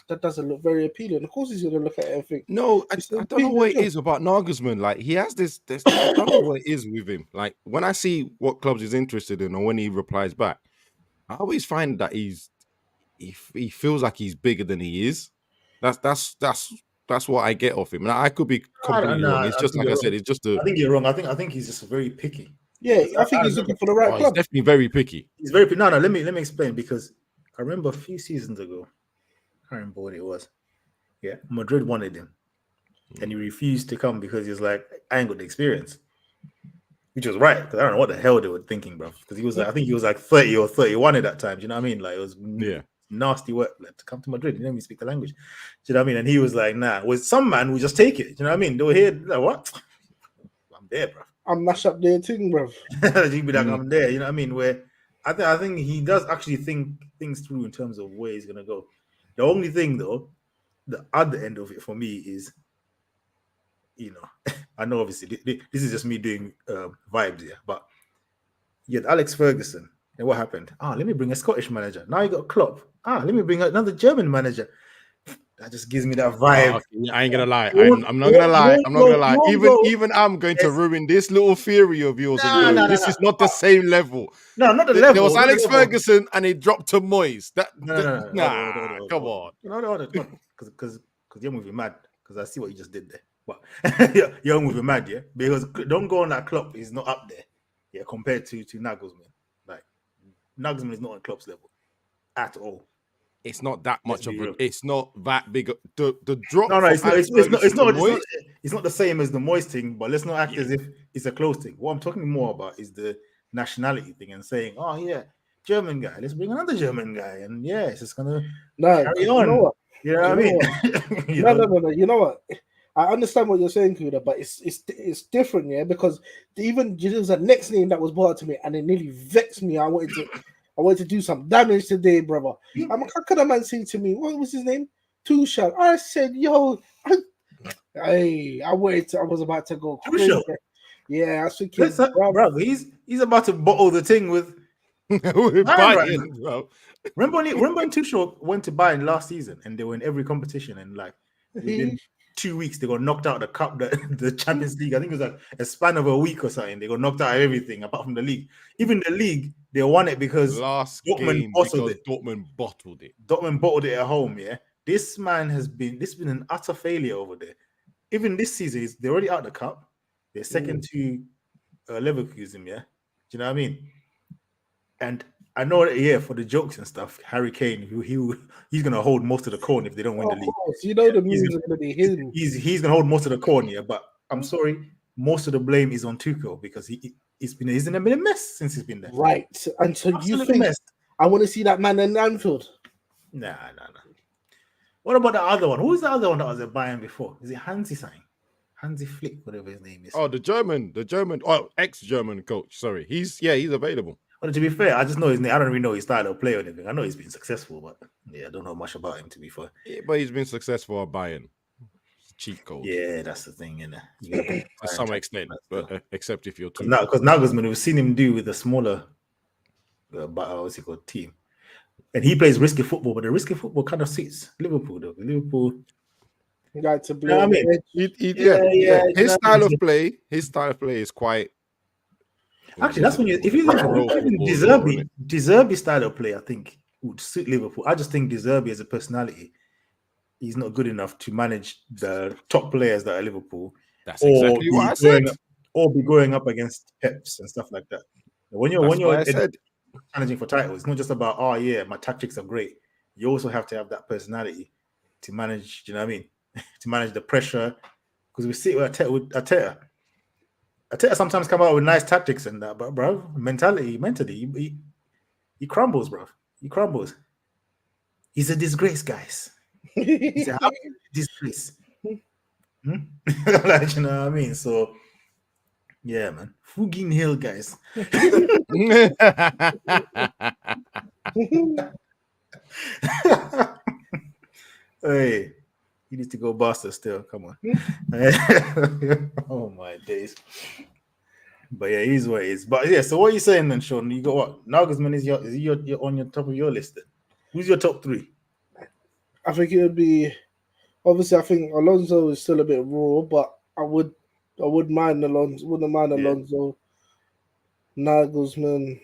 that doesn't look very appealing. Of course he's going to look at it and think. No, I don't know what it is about Nagelsmann. Like he has this I don't know what it is with him. Like when I see what clubs he's interested in or when he replies back, I always find that he feels like he's bigger than he is. That's what I get off him. And I could be completely wrong. It's just like I said. It's just I think you're wrong. I think he's just very picky. Yeah, I think he's looking for the right club. He's definitely very picky. He's very picky. No. Let me explain because I remember a few seasons ago. I can't remember what it was. Yeah, Madrid wanted him, and he refused to come because he was like, "I ain't got the experience," which was right because I don't know what the hell they were thinking, bro. Because he was like, I think he was like 30 or 31 at that time. Do you know what I mean? Like it was nasty work to come to Madrid. You don't even speak the language. Do you know what I mean? And he was like, nah. Was some man would just take it. Do you know what I mean? They were here like, what? I'm there, bro. I'm mash up there too, bro. You'd be like, I'm there. You know what I mean? Where I think he does actually think things through in terms of where he's gonna go. The only thing though, the other end of it for me is, you know, I know obviously this is just me doing vibes here, but you had Alex Ferguson. And what happened? Let me bring a Scottish manager. Now you got Klopp. Let me bring another German manager. That just gives me that vibe. Okay. I ain't gonna lie. I'm not gonna lie. I'm not gonna lie. Even I'm going to ruin this little theory of yours. This is not the same level. No, not the level. There was Alex Ferguson and he dropped to Moyes. Come on. No. Because you're moving mad. Because I see what you just did there. But you're moving mad, yeah? Because don't go on that Klopp. He's not up there, yeah, compared to Nagelsmann. Like Nagelsmann is not on Klopp's level at all. It's not that much of a. It's not that big. The drop. No, it's not the same as the Moyes thing. But let's not act as if it's a close thing. What I'm talking more about is the nationality thing and saying, oh yeah, German guy. Let's bring another German guy, and yeah, it's just gonna carry on. on. You know what? You know what I mean? No. You know what? I understand what you're saying, Kuda, but it's different, yeah. Because even there was a next name that was brought up to me, and it nearly vexed me. I wanted to do some damage today, brother. How could a man say to me, what was his name? Tuchel. I said, yo, I was about to go crazy. Yeah, I was thinking, bro, he's about to bottle the thing with Bayern, bro. Remember when Tuchel went to Bayern last season and they were in every competition, and like within 2 weeks they got knocked out of the cup, the Champions League. I think it was like a span of a week or something. They got knocked out of everything apart from the league. Even the league, they won it because Dortmund bottled it. Dortmund bottled it at home. Yeah, this man has been an utter failure over there. Even this season, they're already out of the cup. They're second to Leverkusen. Yeah, do you know what I mean? And I know that, yeah, for the jokes and stuff, Harry Kane, he's gonna hold most of the corn if they don't win the league. You know the memes are gonna be him. He's gonna hold most of the corn, yeah. But I'm sorry, most of the blame is on Tuchel because he's been a mess since he's been there. Right, and so you think I want to see that man in Anfield? Nah. What about the other one? Who's the other one that was at Bayern before? Is it Hansi sign? Hansi Flick, whatever his name is. Oh, the German, ex-German coach. Sorry, he's available. Well, to be fair, I just know his name. I don't really know his style of play or anything. I know he's been successful, but yeah, I don't know much about him, to be fair. Yeah, but he's been successful at Bayern. Cheat code. Yeah, that's the thing, to some extent, but except if you're too. Because Nagelsmann, we've seen him do with a smaller, what's it called, team, and he plays risky football, but the risky football kind of suits Liverpool, though. Liverpool. Like to blow. I mean, his style of play is quite. Actually, that's when if you think De Zerbi's style of play, I think would suit Liverpool. I just think De Zerbi as a personality, he's not good enough to manage the top players that are Liverpool. That's exactly what I said. Or be going up against Peps and stuff like that. When you're challenging for titles, it's not just about my tactics are great. You also have to have that personality to manage. Do you know what I mean? To manage the pressure, because we see with Arteta. Arteta sometimes come out with nice tactics and that, but bro, mentally, he crumbles, bro. He crumbles. He's a disgrace, guys. He's a disgrace. Like, you know what I mean? So, yeah, man. Fucking hell, guys. Hey, he needs to go Barca still. Come on. Oh my days. But yeah, he's what it is. But yeah, so what are you saying then, Sean? You got what? Nagelsmann is he on your top of your list then? Who's your top three? I think it would be obviously I think Alonso is still a bit raw, but I wouldn't mind Alonso. Nagelsmann.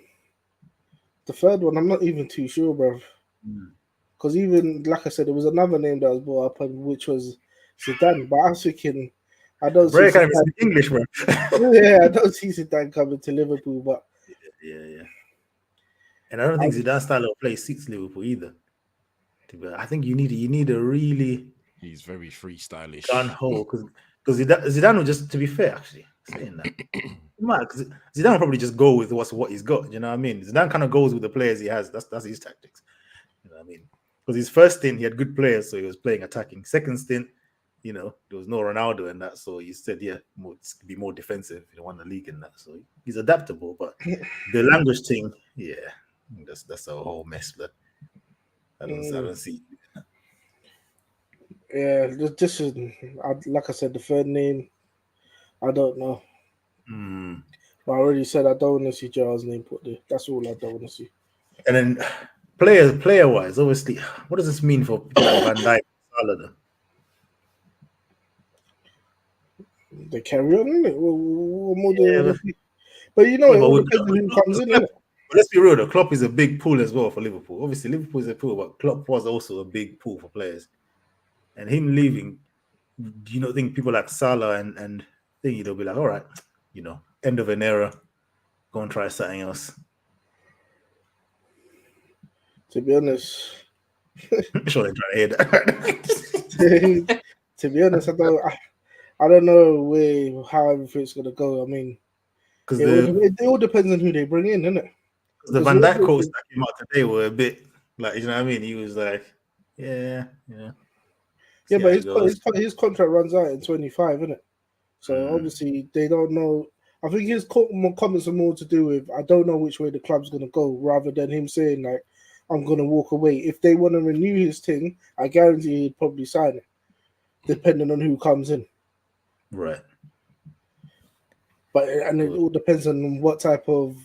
The third one, I'm not even too sure, bro. Because even like I said, there was another name that was brought up, which was Zidane. But I was thinking, I don't see Zidane, English, bro. Yeah, I don't see Zidane coming to Liverpool. But yeah. And I don't think Zidane's style of play suits Liverpool either. I think you need a really. He's very freestylish. Gun-ho, because Zidane will just, to be fair, actually saying that, Zidane will probably just go with what he's got. You know what I mean? Zidane kind of goes with the players he has. That's his tactics. You know what I mean? Because his first stint, he had good players, so he was playing attacking. Second stint, there was no Ronaldo in that, so he said, be more defensive. He won the league in that, so he's adaptable. But the language thing, that's a whole mess. But I don't see. Yeah, this is like I said, the third name, I don't know. I already said I don't want to see Gerard's name put there. That's all I don't want to see. And then player wise, obviously, what does this mean for people like Van Dijk and Salah? They carry on, isn't it? But it all depends on who comes in, innit? But let's be real, though. Klopp is a big pool as well for Liverpool. Obviously, Liverpool is a pool, but Klopp was also a big pool for players. And him leaving, do you not think people like Salah and thingy, they'll be like, all right, end of an era, go and try something else. To be honest, I'm sure they're trying to hear that. to be honest, I don't know how everything's gonna go. I mean, it all depends on who they bring in, isn't it? The Van Dijk quotes that came out today were a bit like, you know what I mean? He was like, yeah. Yeah, but his contract runs out in 25, isn't it? So obviously they don't know. I think his comments are more to do with, I don't know which way the club's going to go, rather than him saying like, I'm going to walk away. If they want to renew his thing, I guarantee he'd probably sign it, depending on who comes in. Right. But it all depends on what type of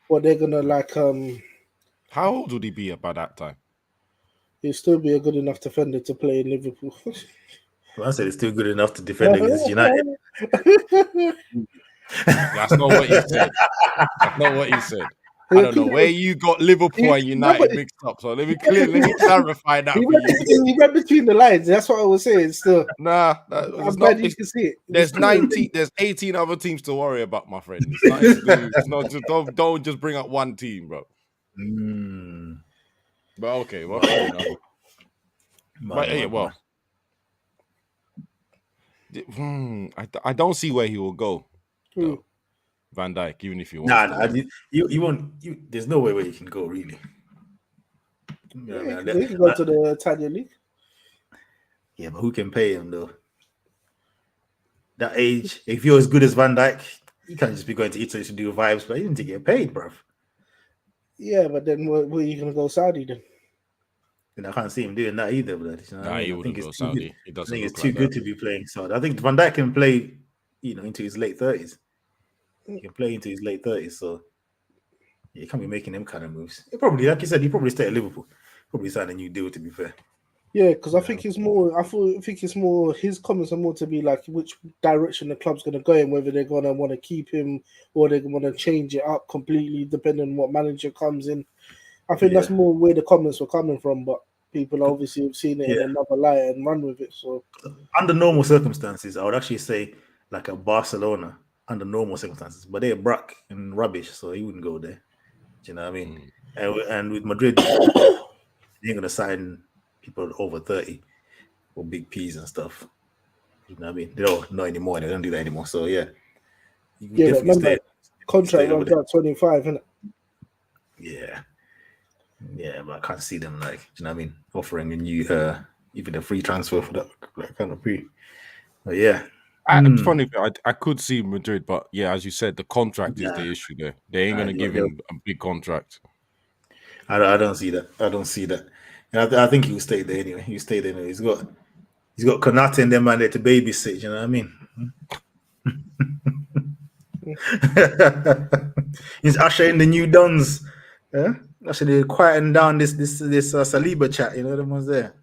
what they're gonna like. How old would he be by that time? He'll still be a good enough defender to play in Liverpool. Well, I said it's still good enough to defend against United. That's not what he said. That's not what he said. I don't know where you got Liverpool and United mixed up. So let me clarify that. He read between the lines. That's what I was saying. Still, nah, I'm glad you can see it. There's 18 other teams to worry about, my friend. It's not just don't just bring up one team, bro. But okay, well, fair enough. I don't see where he will go. No. Van Dijk, even if he wants to. You won't. There's no way where you can go, really. He can go to the Italian league. Yeah, but who can pay him though? That age, if you're as good as Van Dijk, you can't just be going to Italy to do vibes, but you need to get paid, bruv. Yeah, but then where are you gonna go Saudi then? And I can't see him doing that either, blood. You know, he wouldn't go Saudi. I think it's too good to be playing Saudi. I think Van Dijk can play, into his late 30s. He can play into his late 30s, so he can't be making them kind of moves. He probably, like you said, he probably stay at Liverpool. Probably sign a new deal, to be fair. Yeah, because I think it's more. I think it's more. His comments are more to be like which direction the club's going to go in, whether they're going to want to keep him or they're going to change it up completely, depending on what manager comes in. I think that's more where the comments were coming from, but people obviously have seen it in another light and run with it. So, under normal circumstances, I would actually say like a Barcelona under normal circumstances, but they're brack and rubbish, so he wouldn't go there. Do you know what I mean? And with Madrid, they ain't gonna sign people over 30 or big P's and stuff. You know what I mean? They don't know anymore. They don't do that anymore. So yeah, remember, contract runs out 25, isn't it? Yeah, but I can't see them you know what I mean, offering a new even a free transfer for that kind of fee. But yeah. Funny, I could see Madrid, but yeah, as you said, the contract is the issue there. They ain't gonna give him a big contract. I don't see that. And I think he will stay there anyway. He's got Konate and them man there to babysit. You know what I mean? He's ushering the new dons. Yeah, actually quieting down this Saliba chat. You know the ones there.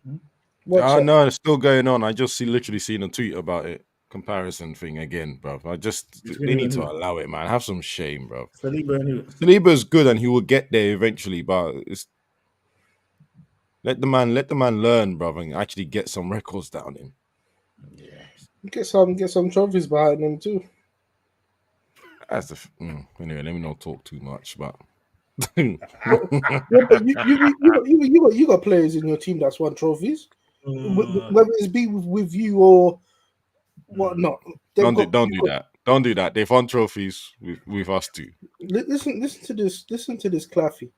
No, it's still going on. I just literally seen a tweet about it. Comparison thing again, bro. They need to allow it, man. Have some shame, bro. Saliba is good and he will get there eventually, but let the man learn, bro, and actually get some records down him. Yeah, get some trophies behind him too. Anyway, let me not talk too much, but you got players in your team that's won trophies, whether it's be with you or whatnot. Don't do that. Don't do that. They've won trophies with us too. Listen to this, Claffy.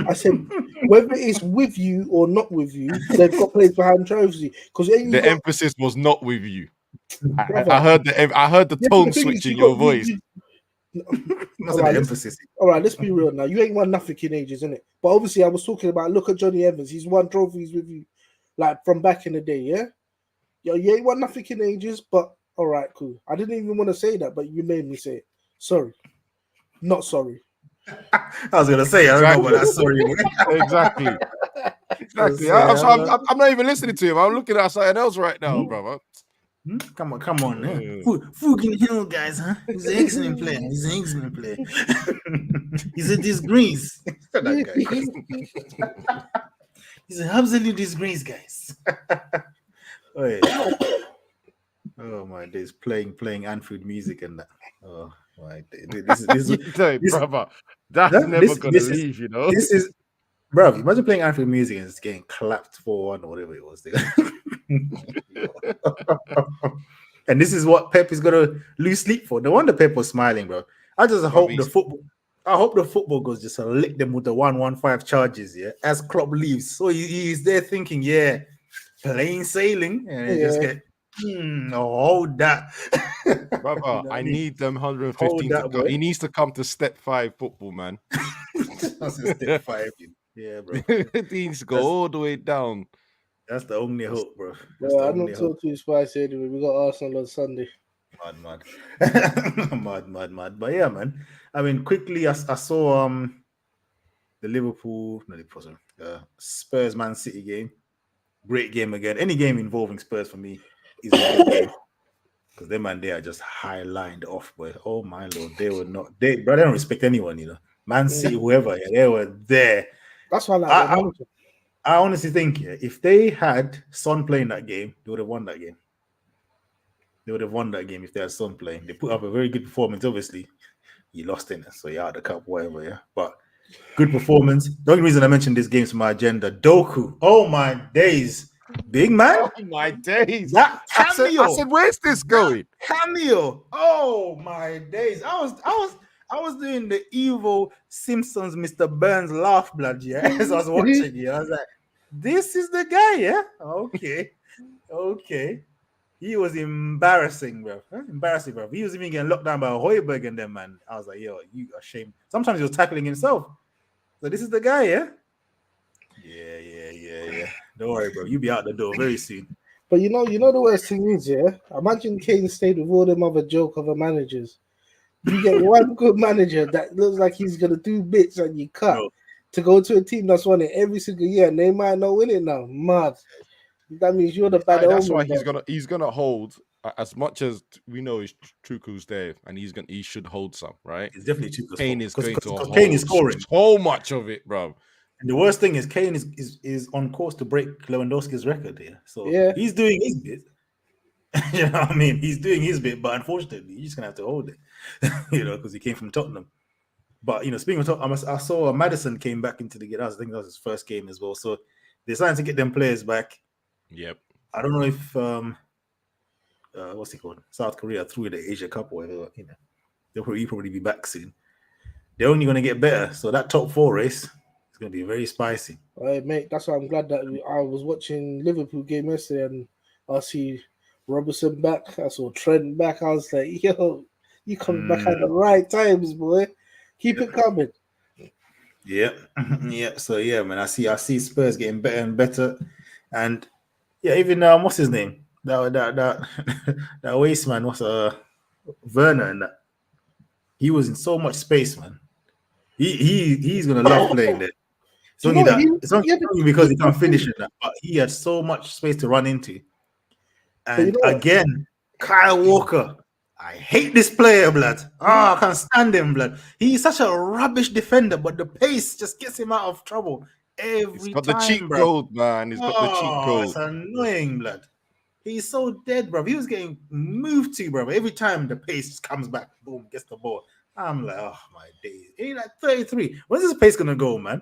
I said whether it's with you or not with you, they've got players behind trophies. Because the emphasis was not with you. I heard the tone switch in your voice. All right, let's be real now. You ain't won nothing in ages, innit? But obviously, I was talking about, look at Johnny Evans. He's won trophies with you, like from back in the day, yeah? You ain't won nothing in ages, but all right, cool. I didn't even want to say that, but you made me say it. Sorry. Not sorry. I was going to say, I don't know what that's sorry. Exactly. I'm not even listening to him. I'm looking at something else right now, brother. Come on. Fucking Hill, guys, huh? He's an excellent player. He's a disgrace. He's an absolute disgrace, guys. Oh my days, playing Anfield music and that. Oh my days. This brother, that's never gonna leave, you know. This is, bro. Imagine playing Anfield music and it's getting clapped 4-1 or whatever it was. And this is what Pep is gonna lose sleep for. No wonder Pep was smiling, bro. I just hope the football. I hope the football goes just lick them with the 115 charges, yeah, as Klopp leaves. So he's there thinking, yeah, plain sailing, and you just get, hold that. Brother, You know I what mean? need them Hold 115 to that, come. boy. He needs to come to step 5 football, man. That's a step 5. Yeah, bro. He needs to go all the way down. That's the only hope, bro. That's Yeah, the I'm only not hope. too spicy anyway. We got Arsenal on Sunday. Mad. Mad. But yeah, man. I mean, quickly, I saw the Liverpool, no, sorry, Spurs Man City game. Great game again. Any game involving Spurs for me is a good game. Because them man, they are just high lined off, boy. Oh my lord, they were not. They don't respect anyone, you know. Man City, whoever, yeah, they were there. That's why I like their manager. I honestly think, yeah, if they had Son playing that game, they would have won that game. They would have won that game if they had Son playing. They put up a very good performance. Obviously, you lost in it, so you're out of the cup, whatever. Yeah, but good performance. The only reason I mentioned this game's my agenda. Doku. Oh my days, big man. Oh my days. That cameo. I said, where's this going? Cameo. Oh my days. I was doing the evil Simpsons Mr. Burns laugh, blood, yeah. As I was watching it, I was like, this is the guy, yeah? Okay. He was embarrassing, bro. Embarrassing, bro. He was even getting locked down by Hoiberg and them, man. I was like, yo, you ashamed. Sometimes he was tackling himself. So this is the guy, yeah? Yeah. Don't worry, bro. You'll be out the door very soon. But you know the worst thing is, yeah? Imagine Kane stayed with all them other joke other managers. You get one good manager that looks like he's gonna do bits and you cut to go to a team that's won it every single year and they might not win it now. Mad. That means you're the bad. That's why he's gonna hold as much as we know is Tuchel's there, and he should hold some, right? It's definitely Tuchel's. Kane is going to hold Kane is scoring so much of it, bro. And the worst thing is Kane is on course to break Lewandowski's record here. So he's doing his bit. You know what I mean? He's doing his bit, but unfortunately, he's just gonna have to hold it. You know, because he came from Tottenham. But you know, speaking of Tottenham, I saw Madison came back into the game. I think that was his first game as well. So they're starting to get them players back. Yep. I don't know if what's he called? South Korea through the Asia Cup or whatever. You know, they'll probably be back soon. They're only going to get better. So that top 4 race is going to be very spicy. Hey, mate, that's why I'm glad that I was watching Liverpool game yesterday and I see Robertson back. I saw Trent back. I was like, yo, you coming back at the right times, boy. Keep it coming. Yeah. So yeah, man, I see Spurs getting better and better. And yeah, even what's his name? That waste man, what's Werner and that. He was in so much space, man. He's gonna love playing there. It's only because he can't finish it, but he had so much space to run into. And again, Kyle Walker. I hate this player, blood. I can't stand him, blood. He's such a rubbish defender, but the pace just gets him out of trouble every time. He's got the cheat code, man. He's got the cheat code. It's annoying, blood. He's so dead, bro. He was getting moved to, bro. Every time the pace just comes back, boom, gets the ball. I'm like, oh my days. He's like 33. When's this pace gonna go, man?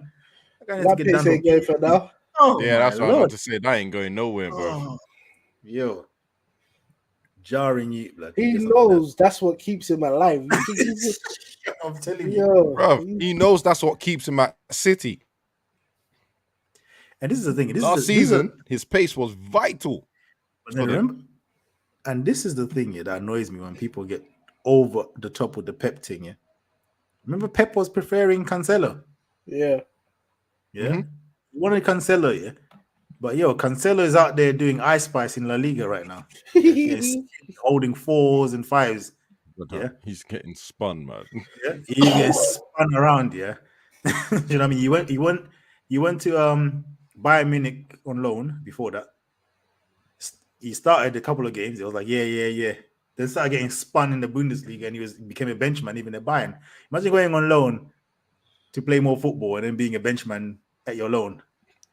That pace ain't going for now. Yeah, that's what I was about to say. That ain't going nowhere, bro. Yo. Jarring you, blood. He knows that's what keeps him alive. I'm telling you, bro. He knows that's what keeps him at City. And this is the thing. Last season, his pace was vital. And this is the thing that annoys me when people get over the top with the Pep thing. Yeah, remember Pep was preferring Cancelo. Yeah. He wanted Cancelo. Yeah, but Cancelo is out there doing ice spice in La Liga right now. He's holding 4s and 5s. Yeah, he's getting spun, man. Yeah, he gets spun around. Yeah, you know what I mean. You went to Bayern Munich on loan before that. He started a couple of games. It was like, yeah. Then started getting spun in the Bundesliga and he became a benchman even at Bayern. Imagine going on loan to play more football and then being a benchman at your loan.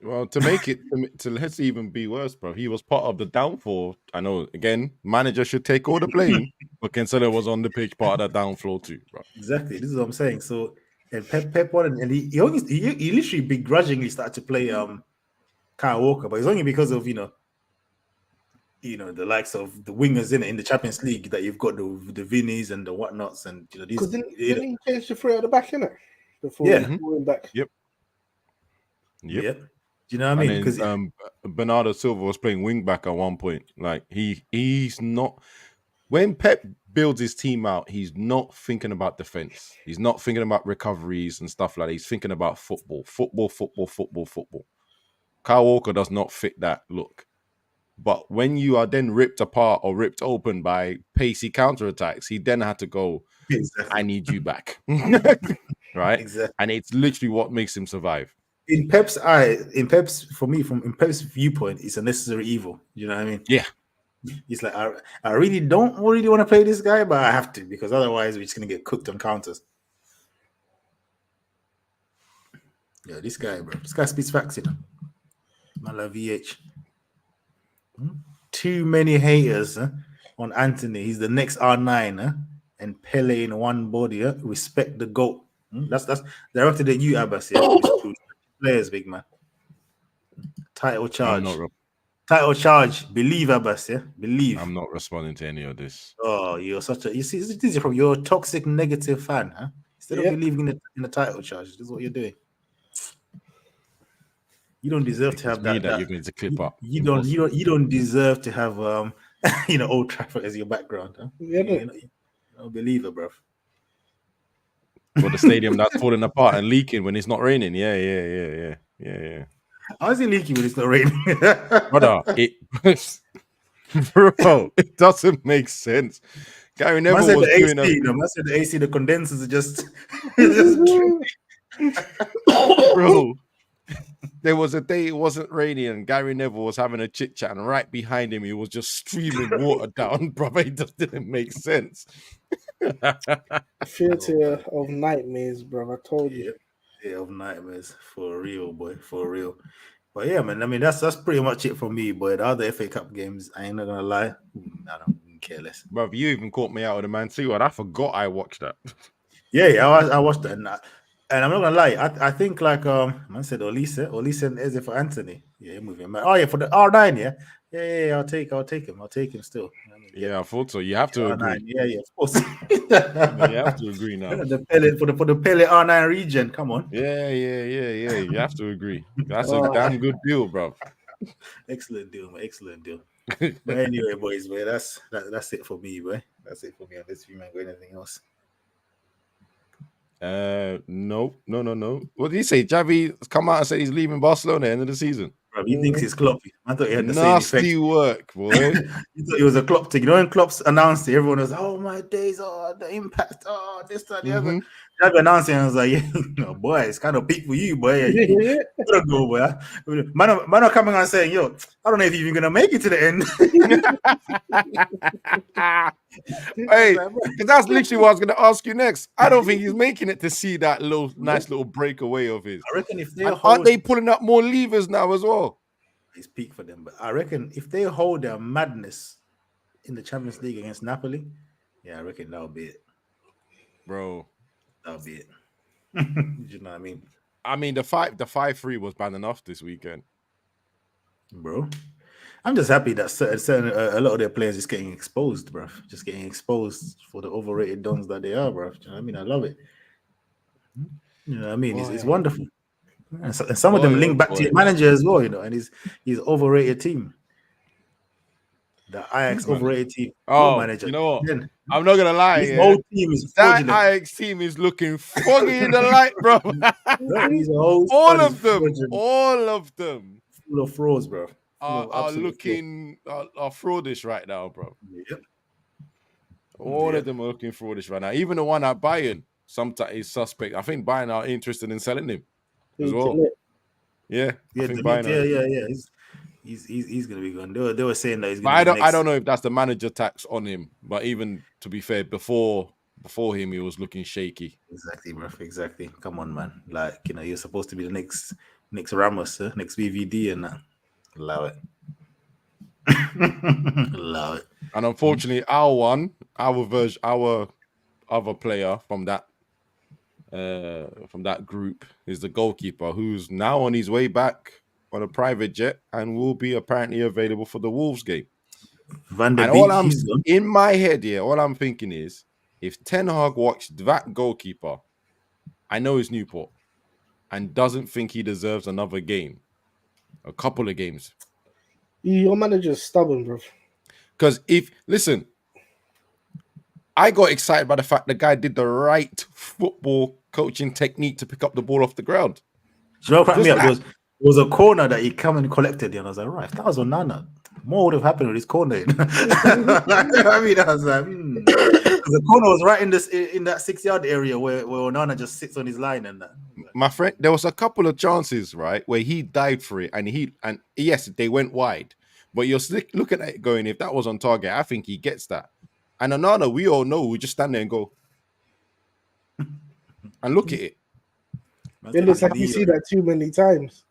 Well, to make it, to let's even be worse, bro. He was part of the downfall. I know, again, manager should take all the blame, but Cancelo was on the pitch part of that downfall too, bro. Exactly. This is what I'm saying. So, and Pep won, and he literally begrudgingly started to play Kyle Walker, but it's only because of, the likes of the wingers in the Champions League that you've got the Vinnies and the whatnots and these. Because didn't he change the three at the back, innit? Before Yeah. going back. Yep. Do you know what I mean? Because Bernardo Silva was playing wing back at one point. Like he's not. When Pep builds his team out, he's not thinking about defense. He's not thinking about recoveries and stuff like that. He's thinking about football. Kyle Walker does not fit that look. But when you are then ripped apart or ripped open by pacey counterattacks, he then had to go, I need you back. Right? Exactly. And it's literally what makes him survive. In Pep's eye, in Pep's viewpoint, it's a necessary evil. You know what I mean? Yeah. He's like, I really don't really want to play this guy, but I have to because otherwise we're just gonna get cooked on counters. Yeah, this guy, bro. This guy speaks facts, I love VH. Too many haters on Anthony. He's the next R9 and Pele in one body. Respect the GOAT. That's directed at you, Abbas. Yeah, players, big man. Title charge. Title charge. Believe, Abbas. Yeah, believe. I'm not responding to any of this. Oh, you're such a. You see, this is from your toxic negative fan, huh? Instead of believing in the title charge, this is what you're doing. You don't deserve to have that. You're going to clip up. You don't deserve to have Old Trafford as your background. Huh? You don't believe it, bro. For the stadium that's falling apart and leaking when it's not raining. Yeah. How is it leaking when it's not raining? Brother, it doesn't make sense. Gary Neville was doing I said the AC, the condensers are just bro. There was a day it wasn't raining and Gary Neville was having a chit chat and right behind him he was just streaming water down, brother. It just didn't make sense. Theater of nightmares, bro. I told you. Yeah, of nightmares for real, boy, for real. But yeah, man. I mean, that's pretty much it for me, boy. The other FA Cup games, I ain't not gonna lie, I don't care less. Bro, you even caught me out of the Man City one. I forgot I watched that. Yeah, I watched that, and I'm not gonna lie. I think like man said Olise and Eze for Anthony. Yeah, moving man. Oh yeah, for the R9, yeah. Yeah, I'll take him still. I mean, yeah, I thought so. You have to R9. agree. Yeah, of course. You have to agree now. The Pele for the Pele R9 region. Come on. Yeah. You have to agree. That's a damn good deal, bro. Excellent deal, man. Excellent deal. But anyway, boys, man, that's it for me, boy. That's it for me. Unless you might go anything else. No. What did he say? Xavi come out and said he's leaving Barcelona at the end of the season. Bro, he thinks it's Klopp. I thought he had the nasty same effect. work, boy. He thought it was a Klopp thing. You know when Klopp's announced it, everyone was, oh my days, oh the impact, oh this, that, the other. Xavi announced it and I was like, boy, it's kind of peak for you, boy. You gotta go, boy. Man are coming out saying, yo, I don't know if you're even gonna make it to the end. Hey, because that's literally what I was gonna ask you next. I don't think he's making it to see that nice little breakaway of his. I reckon if they aren't they pulling up more levers now as well? It's peak for them, but I reckon if they hold their madness in the Champions League against Napoli, yeah, I reckon that'll be it, bro. That'll be it. You know what I mean? I mean, the 5-3 was bad enough this weekend, bro. I'm just happy that certain a lot of their players is getting exposed, bro. Just getting exposed for the overrated dons that they are, bro. You know what I mean? I love it. You know what I mean? It's wonderful. And some of them link back to your manager as well, and his overrated team. The Ajax overrated team. Manager. You know what? I'm not gonna lie. His whole team is fraudulent. That Ajax team is looking foggy in the light, bro. All of them. Full of frauds, bro. Are looking fraudish right now, bro. Yep. All of them are looking fraudish right now. Even the one at Bayern, sometimes is suspect. I think Bayern are interested in selling him as well. Yeah. He's gonna be gone. They were saying that he's gonna I don't know if that's the manager tax on him, but even to be fair, before him he was looking shaky. Exactly, bro. Exactly. Come on, man. Like, you're supposed to be the next Ramos, next VVD and that. Allow it. Allow it. And unfortunately, our other player from that group is the goalkeeper, who's now on his way back on a private jet and will be apparently available for the Wolves game. Van der And Beek, he's gone. in my head, all I'm thinking is, if Ten Hag watched that goalkeeper, I know it's Newport, and doesn't think he deserves another game, a couple of games. Your manager's stubborn, bro. Because listen, I got excited by the fact the guy did the right football coaching technique to pick up the ball off the ground. Do you know what cracked me up? There was a corner that he came and collected, and I was like, right, if that was Onana, more would have happened with this corner. I mean, I was like, the corner was right in that 6-yard area where Onana just sits on his line and that. My friend, there was a couple of chances, right, where he dived for it, and yes, they went wide, but you're looking at it going, if that was on target, I think he gets that. And Onana, we all know, we just stand there and go and look at it. It looks like you see that too many times.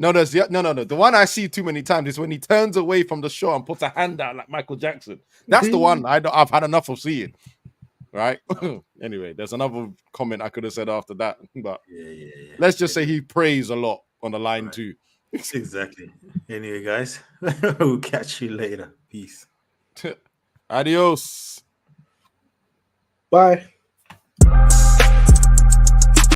No, no. The one I see too many times is when he turns away from the shot and puts a hand out like Michael Jackson. That's the one I've had enough of seeing. Right? Anyway, there's another comment I could have said after that, but let's just say he prays a lot on the line too. Exactly. Anyway, guys, we'll catch you later. Peace. Adios. Bye.